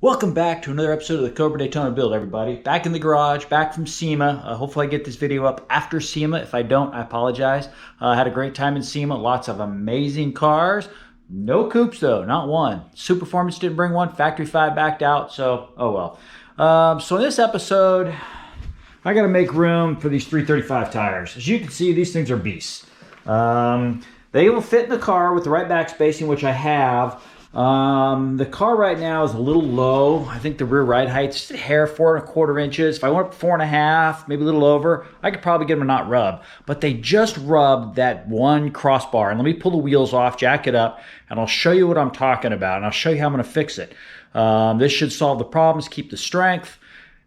Welcome back to another episode of the Cobra Daytona Build, everybody. Back in the garage, back from SEMA. Hopefully I get this video up after SEMA. If I don't, I apologize. I had a great time in SEMA. Lots of amazing cars. No coupes though, not one. Super Performance didn't bring one. Factory 5 backed out, so oh well. So in this episode, I got to make room for these 335 tires. As you can see, these things are beasts. They will fit in the car with the right back spacing, which I have. The car right now is a little low. I think the rear ride height's just a hair, 4¼ inches. If I went up 4½, maybe a little over, I could probably get them to not rub. But they just rubbed that one crossbar. And let me pull the wheels off, jack it up, and I'll show you what I'm talking about. And I'll show you how I'm going to fix it. This should solve the problems, keep the strength,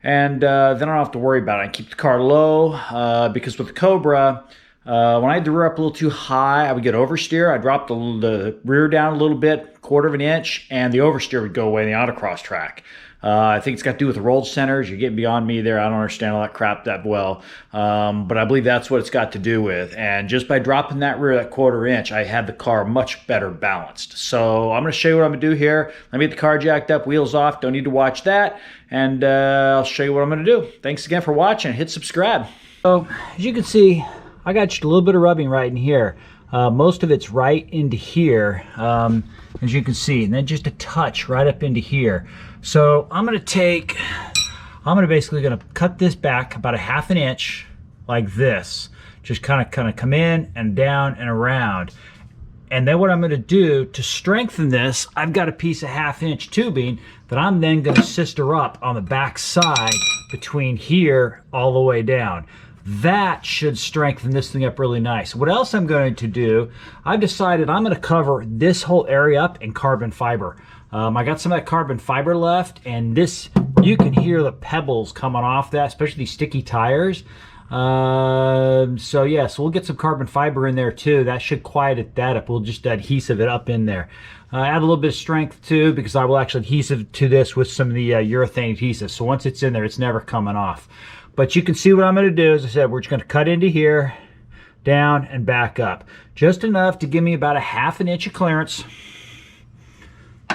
and then I don't have to worry about it. I keep the car low because with the Cobra, when I had the rear up a little too high, I would get oversteer. I'd drop the rear down a little bit, 1/4 inch, and the oversteer would go away in the autocross track. I think it's got to do with the rolled centers. You're getting beyond me there. I don't understand all that crap that well. But I believe that's what it's got to do with. And just by dropping that rear, that 1/4 inch, I had the car much better balanced. So I'm going to show you what I'm going to do here. Let me get the car jacked up, wheels off. Don't need to watch that. And I'll show you what I'm going to do. Thanks again for watching. Hit subscribe. So as you can see, I got just a little bit of rubbing right in here. Most of it's right into here, as you can see, and then just a touch right up into here. So I'm basically gonna cut this back about 1/2 inch like this. Just kind of come in and down and around. And then what I'm gonna do to strengthen this, I've got a piece of 1/2 inch tubing that I'm then gonna sister up on the back side between here all the way down. That should strengthen this thing up really nice. What else I'm going to do, I've decided I'm going to cover this whole area up in carbon fiber. I got some of that carbon fiber left, and this, you can hear the pebbles coming off that, especially these sticky tires. So yeah, so we'll get some carbon fiber in there too. That should quiet that up. We'll just adhesive it up in there. Add a little bit of strength too, because I will actually adhesive to this with some of the urethane adhesive. So once it's in there, it's never coming off. But you can see what I'm going to do. As I said, we're just going to cut into here, down, and back up. Just enough to give me about 1/2 inch of clearance.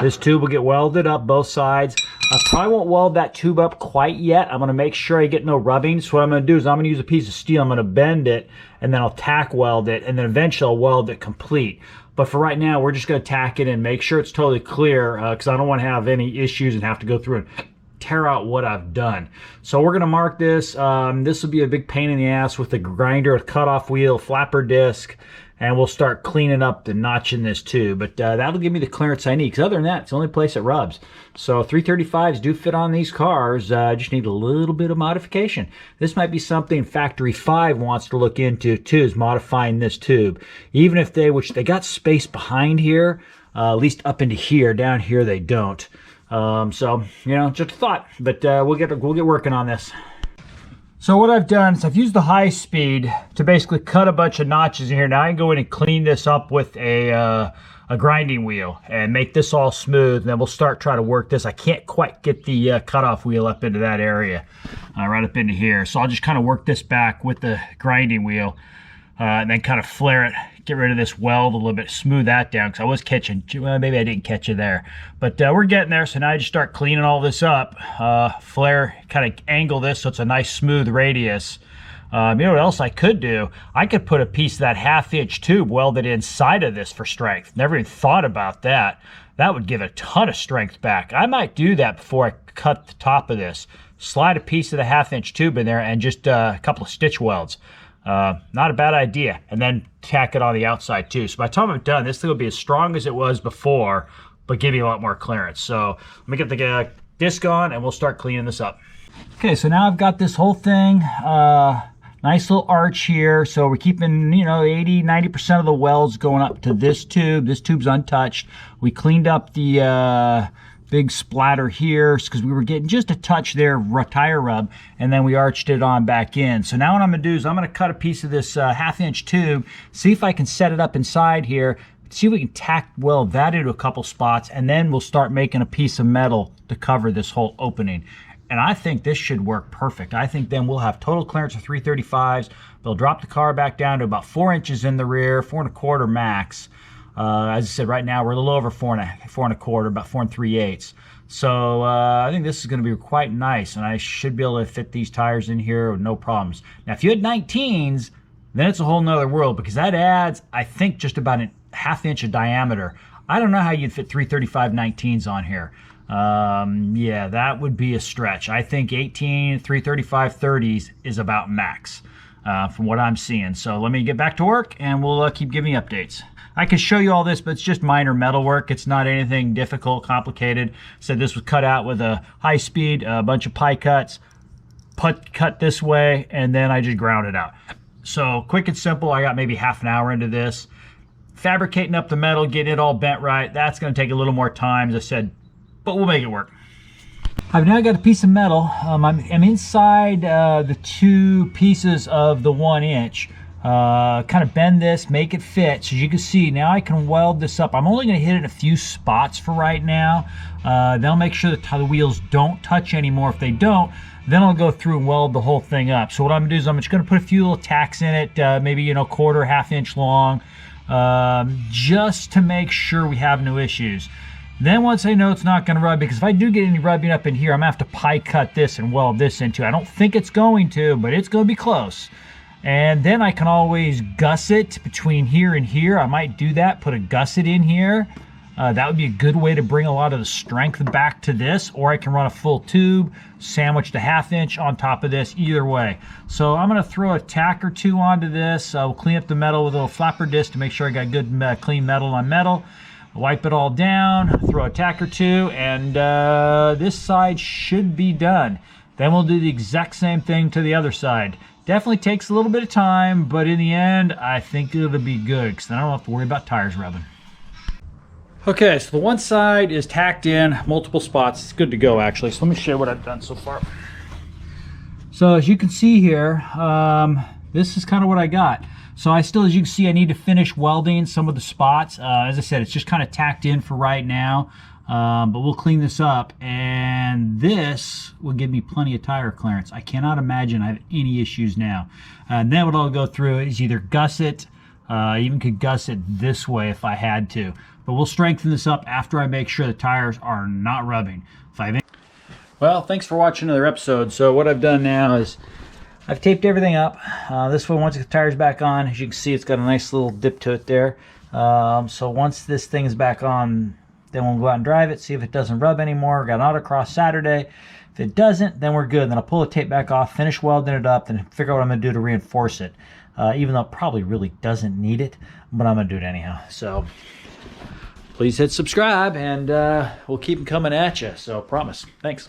This tube will get welded up both sides. I probably won't weld that tube up quite yet. I'm going to make sure I get no rubbing. So what I'm going to do is I'm going to use a piece of steel. I'm going to bend it, and then I'll tack weld it, and then eventually I'll weld it complete. But for right now, we're just going to tack it and make sure it's totally clear, because I don't want to have any issues and have to go through and tear out what I've done. So we're going to mark this. This will be a big pain in the ass with the grinder, a cutoff wheel, flapper disc, and we'll start cleaning up the notch in this too. But that'll give me the clearance I need, because other than that, it's the only place it rubs. So 335s do fit on these cars. Just need a little bit of modification. This might be something Factory 5 wants to look into too, is modifying this tube. Even if which they got space behind here, at least up into here. Down here they don't. So, you know, just a thought, but we'll get working on this. So what I've done is I've used the high speed to basically cut a bunch of notches in here. Now I can go in and clean this up with a grinding wheel and make this all smooth, and then we'll start trying to work this. I can't quite get the cutoff wheel up into that area, right up into here. So I'll just kind of work this back with the grinding wheel, and then kind of flare it, get rid of this weld a little bit, smooth that down, because I was catching, well, maybe I didn't catch you there. But we're getting there, so now I just start cleaning all this up. Flare, kind of angle this so it's a nice smooth radius. You know what else I could do? I could put a piece of that 1/2 inch tube welded inside of this for strength. Never even thought about that. That would give a ton of strength back. I might do that before I cut the top of this. Slide a piece of the 1/2 inch tube in there and just a couple of stitch welds. Not a bad idea. And then tack it on the outside too. So by the time I'm done, this thing will be as strong as it was before, but give you a lot more clearance. So let me get the disc on and we'll start cleaning this up. Okay, so now I've got this whole thing, nice little arch here. So we're keeping, you know, 80–90% of the welds going up to this tube. This tube's untouched. We cleaned up the big splatter here because we were getting just a touch there, tire rub, and then we arched it on back in. So now what I'm going to do is I'm going to cut a piece of this 1/2 inch tube, see if I can set it up inside here, see if we can tack weld that into a couple spots, and then we'll start making a piece of metal to cover this whole opening. And I think this should work perfect. I think then we'll have total clearance of 335s. They'll drop the car back down to about 4 inches in the rear, 4¼ max. As I said, right now we're a little over 4.25, about 4 3/8. So I think this is going to be quite nice, and I should be able to fit these tires in here with no problems. Now, if you had 19s, then it's a whole nother world, because that adds, I think, just about a ½ inch of diameter. I don't know how you'd fit 335 19s on here. Yeah, that would be a stretch. I think 18, 335 30s is about max from what I'm seeing. So let me get back to work, and we'll keep giving you updates. I can show you all this, but it's just minor metal work. It's not anything difficult, complicated. So this was cut out with a high speed, a bunch of pie cuts, cut this way, and then I just ground it out. So quick and simple. I got maybe half an hour into this. Fabricating up the metal, getting it all bent right, that's going to take a little more time, as I said, but we'll make it work. I've now got a piece of metal. I'm inside the 2 pieces of the 1 inch. Kind of bend this, make it fit. So as you can see, now I can weld this up. I'm only going to hit it in a few spots for right now. Then I'll make sure that the wheels don't touch anymore. If they don't, then I'll go through and weld the whole thing up. So what I'm going to do is I'm just going to put a few little tacks in it, maybe, you know, quarter, ½ inch long, just to make sure we have no issues. Then once I know it's not going to rub, because if I do get any rubbing up in here, I'm going to have to pie cut this and weld this into it. I don't think it's going to, but it's going to be close. And then I can always gusset between here and here. I might do that, put a gusset in here. That would be a good way to bring a lot of the strength back to this. Or I can run a full tube, sandwiched a ½ inch on top of this, either way. So I'm going to throw a tack or 2 onto this. I'll clean up the metal with a little flapper disc to make sure I got good clean metal on metal. Wipe it all down, throw a tack or 2, and this side should be done. Then we'll do the exact same thing to the other side. Definitely takes a little bit of time, but in the end, I think it'll be good, because then I don't have to worry about tires rubbing. Okay, so the one side is tacked in, multiple spots. It's good to go, actually. So let me show you what I've done so far. So as you can see here, this is kind of what I got. So I still, as you can see, I need to finish welding some of the spots. As I said, it's just kind of tacked in for right now. But we'll clean this up, and this will give me plenty of tire clearance. I cannot imagine I have any issues now. And then what I'll go through is either gusset, even could gusset this way if I had to. But we'll strengthen this up after I make sure the tires are not rubbing. Well, thanks for watching another episode. So what I've done now is I've taped everything up. This way, once the tire's back on, as you can see, it's got a nice little dip to it there. So once this thing is back on, then we'll go out and drive it, see if it doesn't rub anymore. Got an autocross Saturday. If it doesn't, then we're good. Then I'll pull the tape back off, finish welding it up, then figure out what I'm going to do to reinforce it. Even though it probably really doesn't need it, but I'm going to do it anyhow. So please hit subscribe, and we'll keep them coming at you. So promise. Thanks.